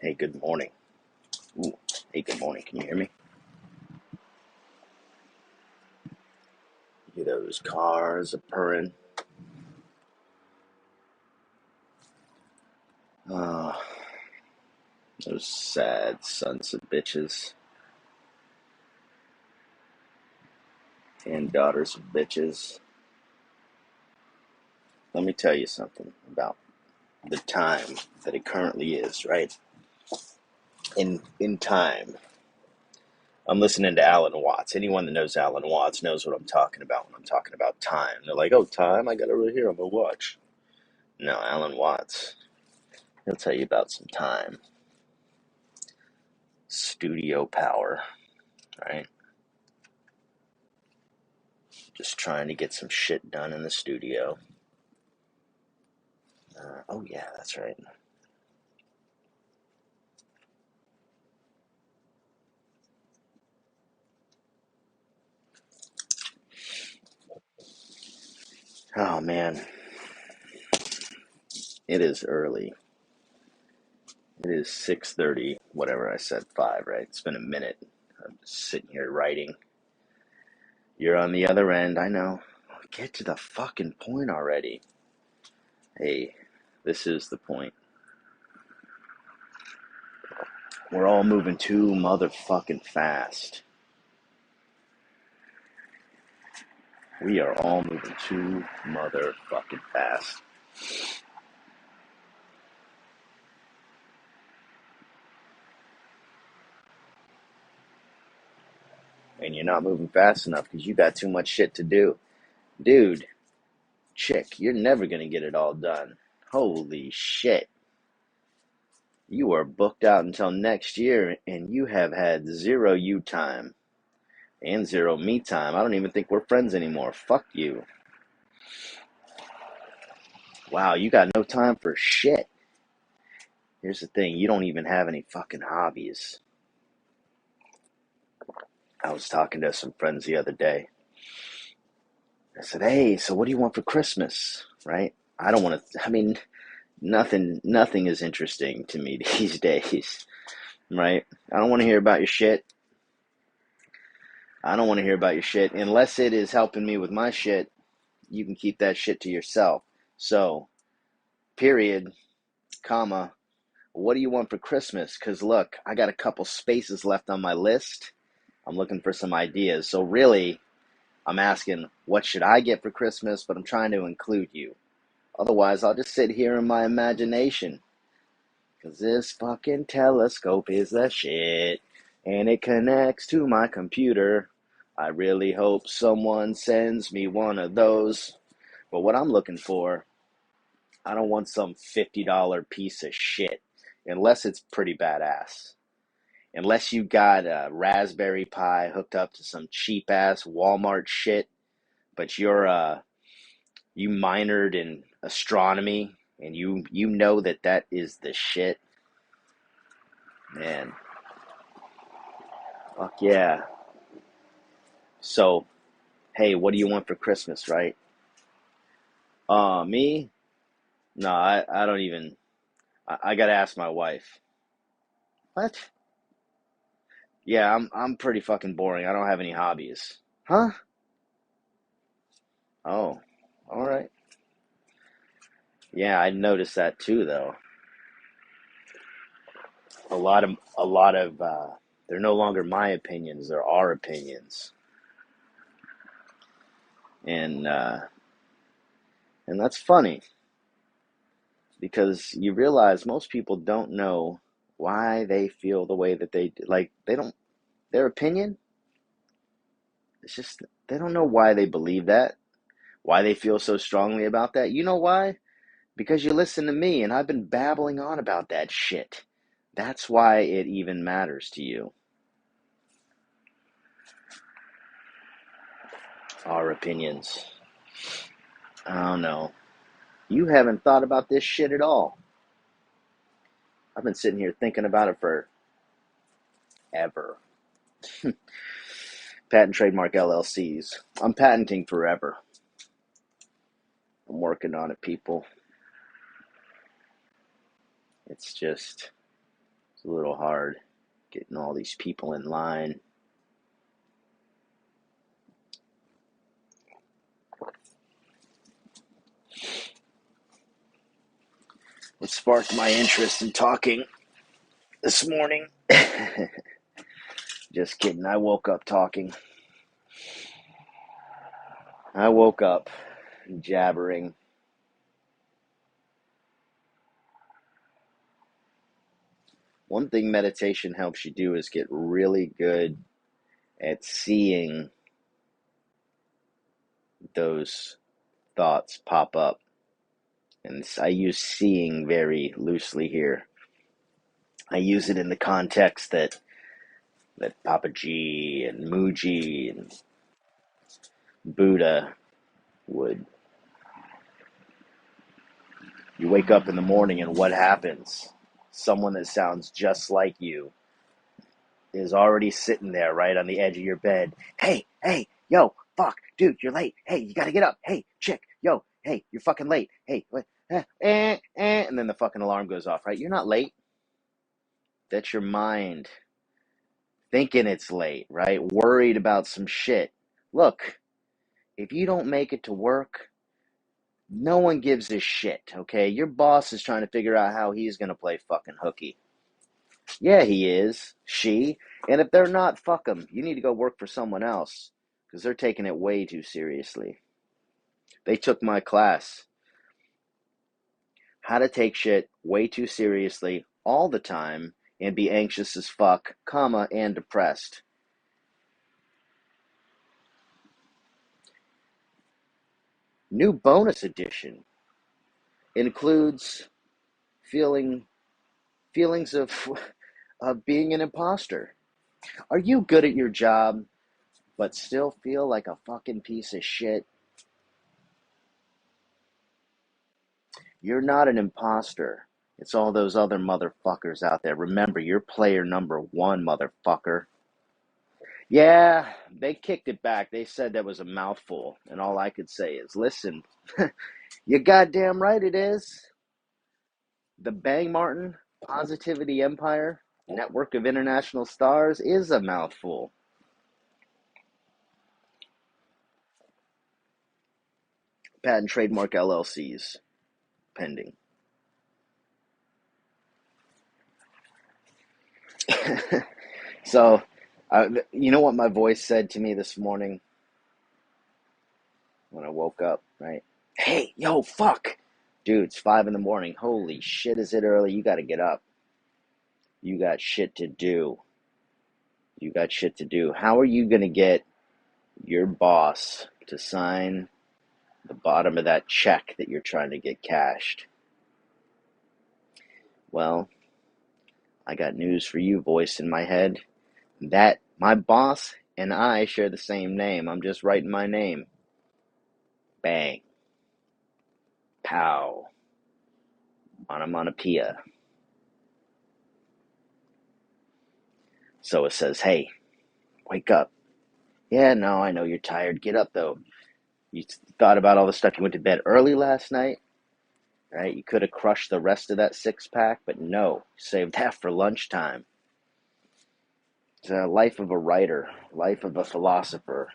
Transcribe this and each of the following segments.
Hey, good morning. Ooh, hey, good morning. Can you hear me? Hear those cars a purring. Uh, those sad sons of bitches and daughters of bitches. Let me tell you something about the time that it currently is, right? In time. I'm listening to Alan Watts. Anyone that knows Alan Watts knows what I'm talking about when I'm talking about time. They're like, oh, time? I got it right here on my watch. No, Alan Watts. He'll tell you about some time. Studio power, right? Just trying to get some shit done in the studio. Oh, yeah, that's right. Oh, man. It is early. It is 6:30, whatever I said, 5, right? It's been a minute. I'm just sitting here writing. You're on the other end, I know. Get to the fucking point already. Hey, this is the point. We're all moving too motherfucking fast. We are all moving too motherfucking fast. And you're not moving fast enough because you got too much shit to do. Dude, chick, you're never gonna get it all done. Holy shit. You are booked out until next year and you have had zero you time and zero me time. I don't even think we're friends anymore. Fuck you. Wow, you got no time for shit. Here's the thing, you don't even have any fucking hobbies. I was talking to some friends the other day. I said, hey, so what do you want for Christmas? Right? I don't want to, I mean, nothing is interesting to me these days. Right? I don't want to hear about your shit. I don't want to hear about your shit unless it is helping me with my shit. You can keep that shit to yourself. So, period, comma, what do you want for Christmas? Because look, I got a couple spaces left on my list. I'm looking for some ideas. So really, I'm asking, what should I get for Christmas? But I'm trying to include you. Otherwise, I'll just sit here in my imagination. Because this fucking telescope is the shit. And it connects to my computer. I really hope someone sends me one of those. But what I'm looking for, I don't want some $50 piece of shit. Unless it's pretty badass. Unless you got a Raspberry Pi hooked up to some cheap ass Walmart shit, but you minored in astronomy and you know that is the shit, man. Fuck yeah. So, hey, what do you want for Christmas, right? Me? No, I don't even. I gotta ask my wife. What? Yeah, I'm pretty fucking boring. I don't have any hobbies. Huh? Oh, all right. Yeah, I noticed that too, though. A lot of they're no longer my opinions; they're our opinions, and uh, and that's funny because you realize most people don't know why they feel the way that they do. Like they don't their opinion. It's just they don't know why they believe that, why they feel so strongly about that. You know why? Because you listen to me, and I've been babbling on about that shit. That's why it even matters to you. Our opinions. I don't know. You haven't thought about this shit at all. I've been sitting here thinking about it for ever. Patent trademark LLCs. I'm patenting forever. I'm working on it, people. It's just It's a little hard getting all these people in line. What sparked my interest in talking this morning? Just kidding. I woke up talking. I woke up jabbering. One thing meditation helps you do is get really good at seeing those thoughts pop up. And I use seeing very loosely here. I use it in the context that Papaji and Muji and Buddha would. You wake up in the morning and what happens? Someone that sounds just like you is already sitting there right on the edge of your bed. Hey, yo, fuck, dude, you're late. Hey, you gotta get up. Hey, chick, yo, hey, you're fucking late. Hey, what? And then the fucking alarm goes off, right? You're not late. That's your mind thinking it's late, right? Worried about some shit. Look, if you don't make it to work, no one gives a shit, okay? Your boss is trying to figure out how he's gonna play fucking hooky. Yeah, he is. She. And if they're not, fuck them. You need to go work for someone else because they're taking it way too seriously. They took my class. How to take shit way too seriously all the time and be anxious as fuck, comma, and depressed. New bonus edition includes feelings of being an imposter. Are you good at your job but still feel like a fucking piece of shit? You're not an imposter. It's all those other motherfuckers out there. Remember, you're player number one, motherfucker. Yeah, they kicked it back. They said that was a mouthful. And all I could say is, listen, you're goddamn right it is. The Bang Martin Positivity Empire Network of International Stars is a mouthful. Patent trademark LLCs pending. So, you know what my voice said to me this morning when I woke up, right? Hey, yo, fuck. Dude, it's 5 in the morning. Holy shit, is it early? You gotta get up. You got shit to do. You got shit to do. How are you gonna get your boss to sign the bottom of that check that you're trying to get cashed? Well, I got news for you, voice in my head. That my boss and I share the same name. I'm just writing my name. Bang. Pow. Onomatopoeia. So it says, hey, wake up. Yeah, no, I know you're tired. Get up, though. You thought about all the stuff. You went to bed early last night, right? You could have crushed the rest of that six-pack, but no. Saved that for lunchtime. It's a life of a writer, life of a philosopher.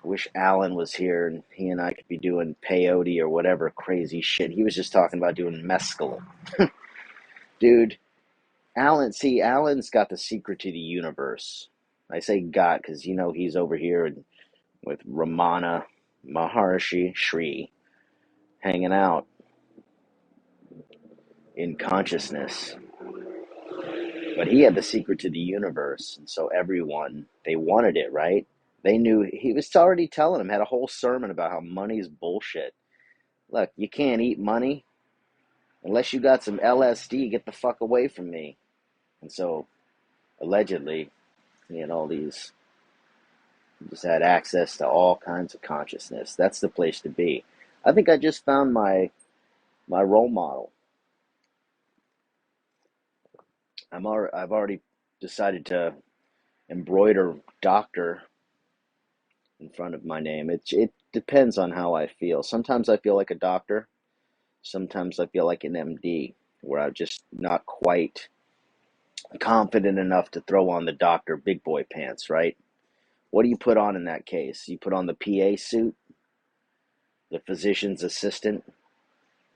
I wish Alan was here and he and I could be doing peyote or whatever crazy shit. He was just talking about doing mescaline. Dude, Alan's got the secret to the universe. I say got because, he's over here with Ramana Maharshi Shri hanging out in consciousness. But he had the secret to the universe, and so everyone, they wanted it, right? They knew, he was already telling them, had a whole sermon about how money's bullshit. Look, you can't eat money unless you got some LSD, get the fuck away from me. And so, allegedly, he had all these, just had access to all kinds of consciousness. That's the place to be. I think I just found my role model. I've already decided to embroider doctor in front of my name. It depends on how I feel. Sometimes I feel like a doctor. Sometimes I feel like an MD. where I'm just not quite confident enough to throw on the doctor big boy pants, right? What do you put on in that case? You put on the PA suit, the physician's assistant,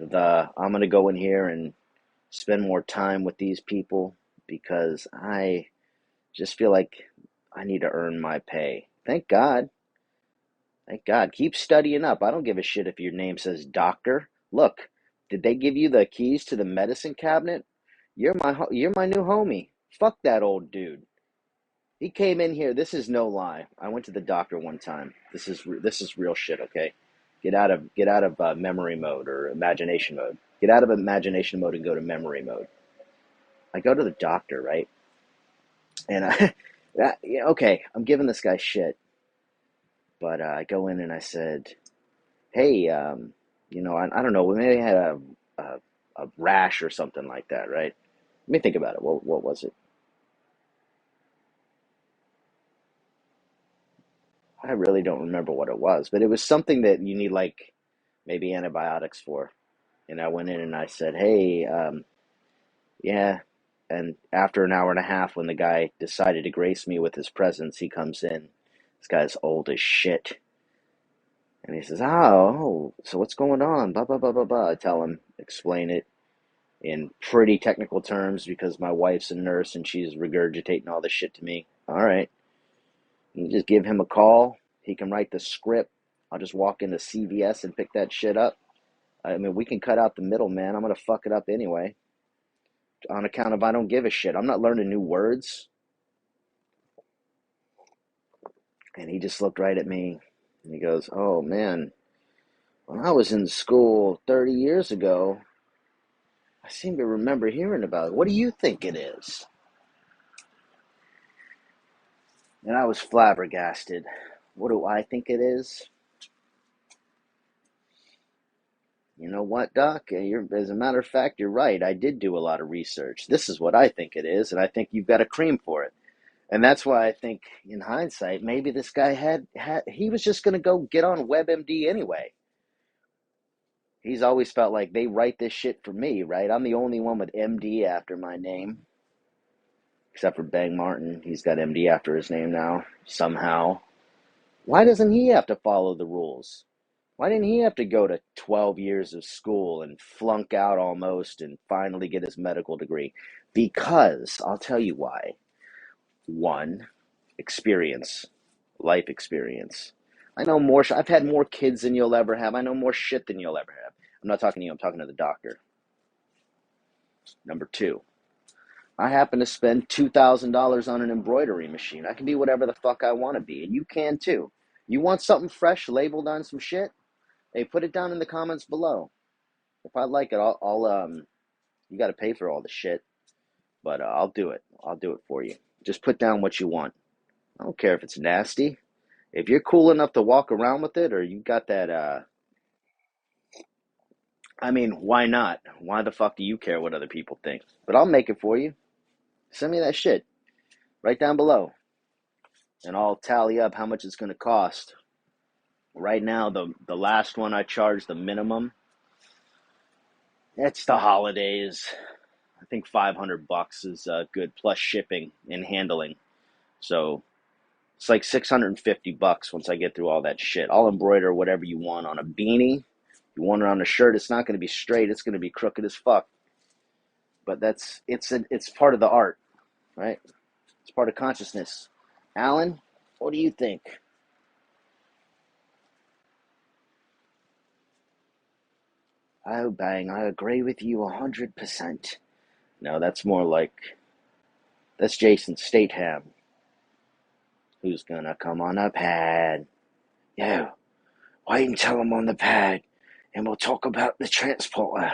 I'm going to go in here and spend more time with these people because I just feel like I need to earn my pay. Thank God. Thank God. Keep studying up. I don't give a shit if your name says doctor. Look, did they give you the keys to the medicine cabinet? You're my new homie. Fuck that old dude. He came in here. This is no lie. I went to the doctor one time. This is real shit. Okay, get out of memory mode or imagination mode. Get out of imagination mode and go to memory mode. I go to the doctor, right? And yeah, okay, I'm giving this guy shit, but I go in and I said, hey, I don't know, we maybe had a a rash or something like that, right? Let me think about it. What was it? I really don't remember what it was, but it was something that you need like maybe antibiotics for. And I went in and I said, hey, yeah. And after an hour and a half, when the guy decided to grace me with his presence, he comes in. This guy's old as shit. And he says, oh, so what's going on? Blah, blah, blah, blah, blah. I tell him, explain it in pretty technical terms because my wife's a nurse and she's regurgitating all this shit to me. All right. You just give him a call. He can write the script. I'll just walk into CVS and pick that shit up. I mean, we can cut out the middle, man. I'm going to fuck it up anyway on account of I don't give a shit. I'm not learning new words. And he just looked right at me and he goes, oh, man, when I was in school 30 years ago, I seem to remember hearing about it. What do you think it is? And I was flabbergasted. What do I think it is? You know what, Doc? As a matter of fact, you're right. I did do a lot of research. This is what I think it is, and I think you've got a cream for it. And that's why I think, in hindsight, maybe this guy he was just going to go get on WebMD anyway. He's always felt like they write this shit for me, right? I'm the only one with MD after my name, except for Bang Martin. He's got MD after his name now, somehow. Why doesn't he have to follow the rules? Why didn't he have to go to 12 years of school and flunk out almost and finally get his medical degree? Because, I'll tell you why. One, experience, life experience. I know more. I've had more kids than you'll ever have. I know more shit than you'll ever have. I'm not talking to you. I'm talking to the doctor. Number two, I happen to spend $2,000 on an embroidery machine. I can be whatever the fuck I want to be, and you can too. You want something fresh labeled on some shit? Hey, put it down in the comments below. If I like it, I'll you got to pay for all the shit, but I'll do it. I'll do it for you. Just put down what you want. I don't care if it's nasty. If you're cool enough to walk around with it, or you got that, I mean, why not? Why the fuck do you care what other people think? But I'll make it for you. Send me that shit right down below, and I'll tally up how much it's going to cost. Right now, the last one I charged the minimum. It's the holidays. I think $500 is good plus shipping and handling. So it's like $650 once I get through all that shit. I'll embroider whatever you want on a beanie. You want it on a shirt. It's not going to be straight. It's going to be crooked as fuck. But it's part of the art, right? It's part of consciousness. Alan, what do you think? Oh, bang! I agree with you 100%. No, that's Jason Statham, who's gonna come on a pad. Yo, wait until I'm on the pad, and we'll talk about the transporter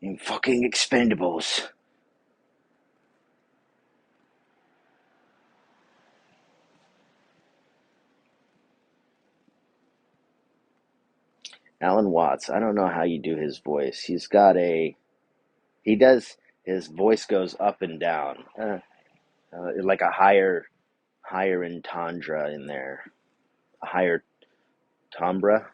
in fucking Expendables. Alan Watts. I don't know how you do his voice. He does. His voice goes up and down, like a higher entendre in there, a higher. 'Timbre.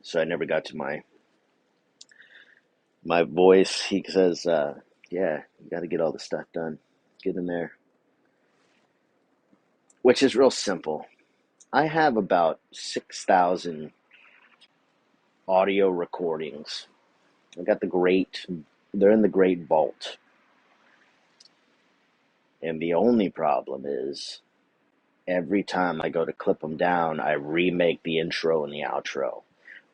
So I never got to my voice. He says, yeah, you got to get all the stuff done. Get in there. Which is real simple. I have about 6,000 audio recordings. I got they're in the great vault. And the only problem is every time I go to clip them down, I remake the intro and the outro.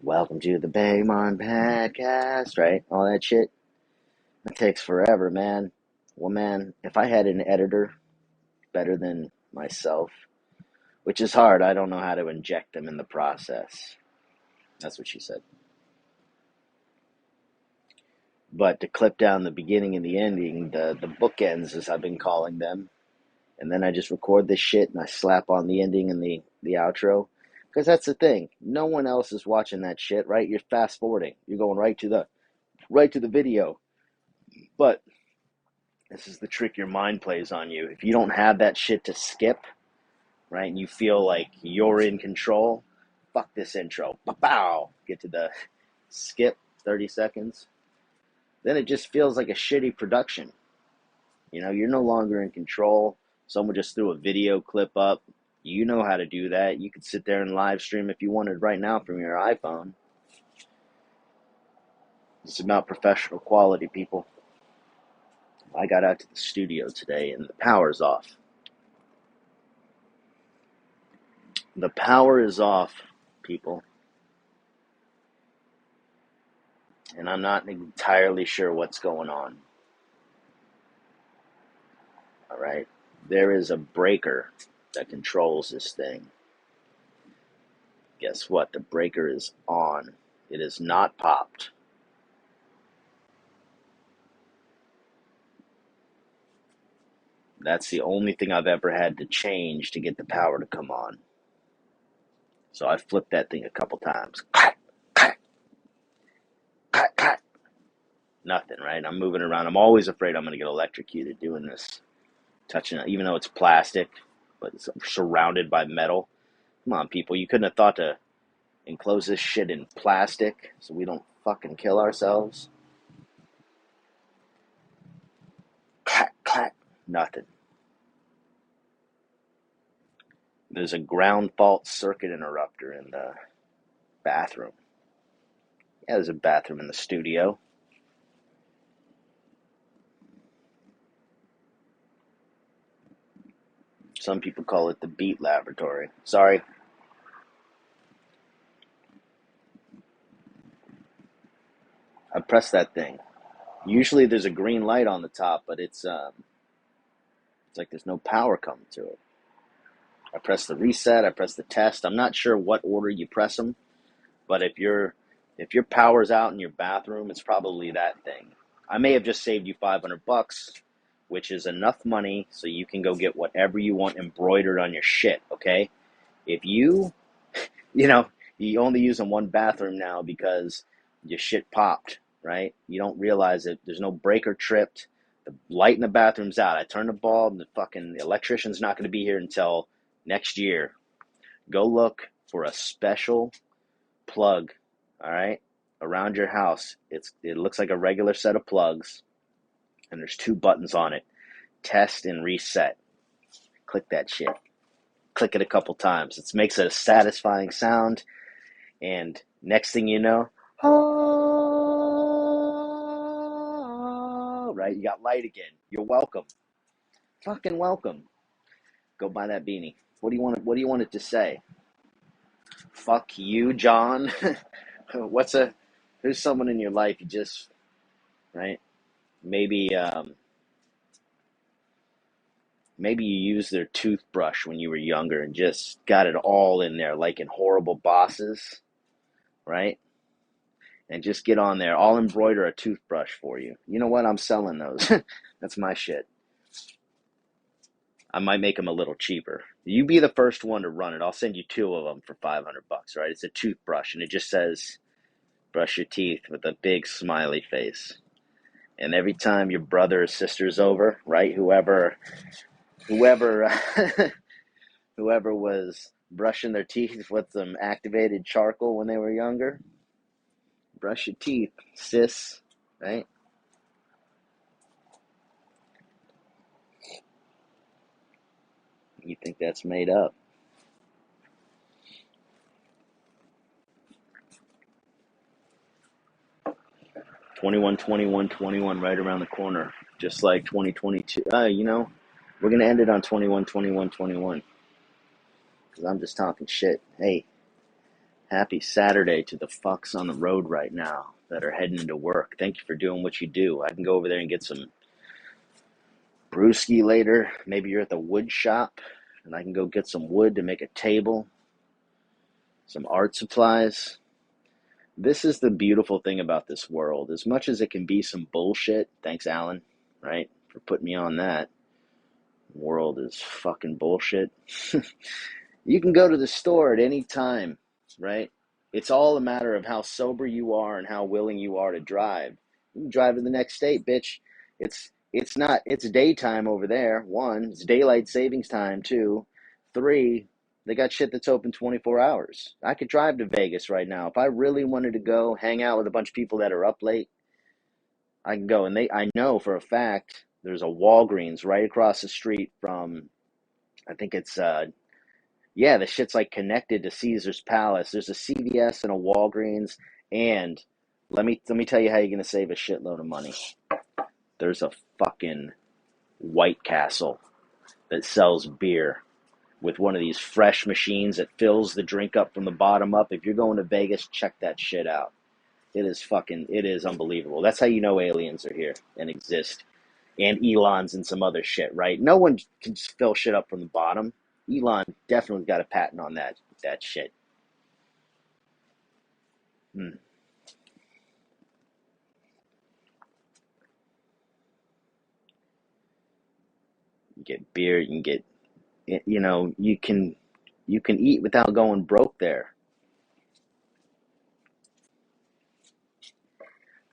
Welcome to the Bagmon Podcast, right? All that shit. That takes forever, man. Well, man, if I had an editor better than myself, which is hard, I don't know how to inject them in the process. That's what she said. But to clip down the beginning and the ending, the bookends, as I've been calling them, and then I just record this shit and I slap on the ending and the outro. Because that's the thing. No one else is watching that shit, right? You're fast forwarding. You're going right to the video. But this is the trick your mind plays on you. If you don't have that shit to skip, right, and you feel like you're in control, fuck this intro. Pow! Get to the skip 30 seconds. Then it just feels like a shitty production. You know, you're no longer in control. Someone just threw a video clip up. You know how to do that. You could sit there and live stream if you wanted right now from your iPhone. It's about professional quality, people. I got out to the studio today and the power's off. The power is off, people. And I'm not entirely sure what's going on. All right? There is a breaker that controls this thing. Guess what? The breaker is on. It is not popped. That's the only thing I've ever had to change to get the power to come on. So I flipped that thing a couple times. Clack, clack, clack, clack. Nothing, right? I'm moving around. I'm always afraid I'm going to get electrocuted doing this. Touching it, even though it's plastic, but it's surrounded by metal. Come on, people. You couldn't have thought to enclose this shit in plastic so we don't fucking kill ourselves. Clack, clack. Nothing. There's a ground fault circuit interrupter in the bathroom. Yeah, there's a bathroom in the studio. Some people call it the Beat Laboratory. Sorry. I pressed that thing. Usually there's a green light on the top, but it's like there's no power coming to it. I press the reset, I press the test. I'm not sure what order you press them, but if your power's out in your bathroom, it's probably that thing. I may have just saved you $500, which is enough money so you can go get whatever you want embroidered on your shit, okay? If you only use in one bathroom now because your shit popped, right? You don't realize that there's no breaker tripped. The light in the bathroom's out. I turned the bulb. The fucking electrician's not going to be here until next year. Go look for a special plug, all right, around your house. It looks like a regular set of plugs, and there's two buttons on it. Test and reset. Click that shit. Click it a couple times. It makes a satisfying sound. And next thing you know, oh, right? You got light again. You're welcome. Fucking welcome. Go buy that beanie. What do you want it to say? Fuck you, John. Who's someone in your life you just, right? Maybe maybe you used their toothbrush when you were younger and just got it all in there like in Horrible Bosses, right? And just get on there. I'll embroider a toothbrush for you. You know what? I'm selling those. That's my shit. I might make them a little cheaper. You be the first one to run it. I'll send you two of them for $500, right? It's a toothbrush, and it just says, brush your teeth with a big smiley face. And every time your brother or sister's over, right, whoever whoever was brushing their teeth with some activated charcoal when they were younger, Brush your teeth, sis, right? You think that's made up. 21, 21, 21, right around the corner. Just like 2022. We're going to end it on 21, 21, 21. Because I'm just talking shit. Hey, happy Saturday to the fucks on the road right now that are heading into work. Thank you for doing what you do. I can go over there and get some brewski later. Maybe you're at the wood shop, and I can go get some wood to make a table, some art supplies. This is the beautiful thing about this world. As much as it can be some bullshit, thanks, Alan, right, for putting me on that. The world is fucking bullshit. You can go to the store at any time, right? It's all a matter of how sober you are and how willing you are to drive. You can drive to the next state, bitch. It's daytime over there. One, it's daylight savings time. Two, three, they got shit that's open 24 hours. I could drive to Vegas right now. If I really wanted to go hang out with a bunch of people that are up late, I can go. And I know for a fact there's a Walgreens right across the street from, I think it's yeah, the shit's like connected to Caesar's Palace. There's a CVS and a Walgreens, and let me tell you how you're gonna save a shitload of money. There's a fucking White Castle that sells beer with one of these fresh machines that fills the drink up from the bottom up. If you're going to Vegas, check that shit out. It is unbelievable. That's how you know aliens are here and exist. And Elon's and some other shit, right? No one can just fill shit up from the bottom. Elon definitely got a patent on that shit. Hmm. You get beer, you can get, you can eat without going broke there.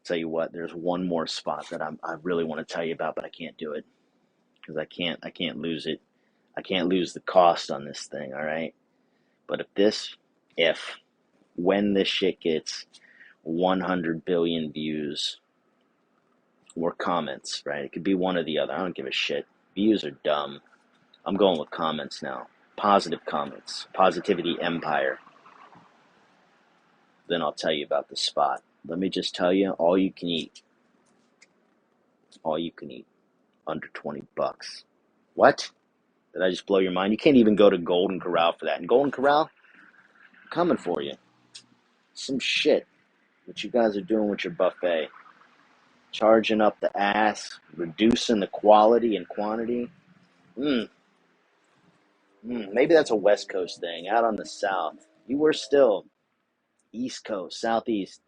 Tell you what, there's one more spot that I really want to tell you about, but I can't do it because I can't lose it. I can't lose the cost on this thing, all right? But if when this shit gets 100 billion views or comments, right? It could be one or the other. I don't give a shit. Views are dumb. I'm going with comments now. Positive comments. Positivity empire. Then I'll tell you about the spot. Let me just tell you, all you can eat. All you can eat. Under 20 bucks. What? Did I just blow your mind? You can't even go to Golden Corral for that. And Golden Corral, coming for you. Some shit. What you guys are doing with your buffet. Charging up the ass. Reducing the quality and quantity. Maybe that's a West Coast thing. Out on the South. You were still East Coast, Southeast.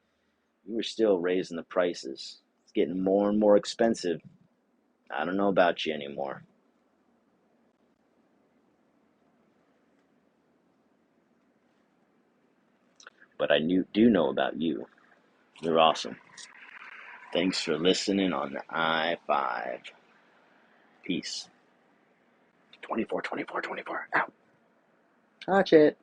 You were still raising the prices. It's getting more and more expensive. I don't know about you anymore. But do know about you. You're awesome. Thanks for listening on the I-5. Peace. 24, 24, 24. Out. Watch it.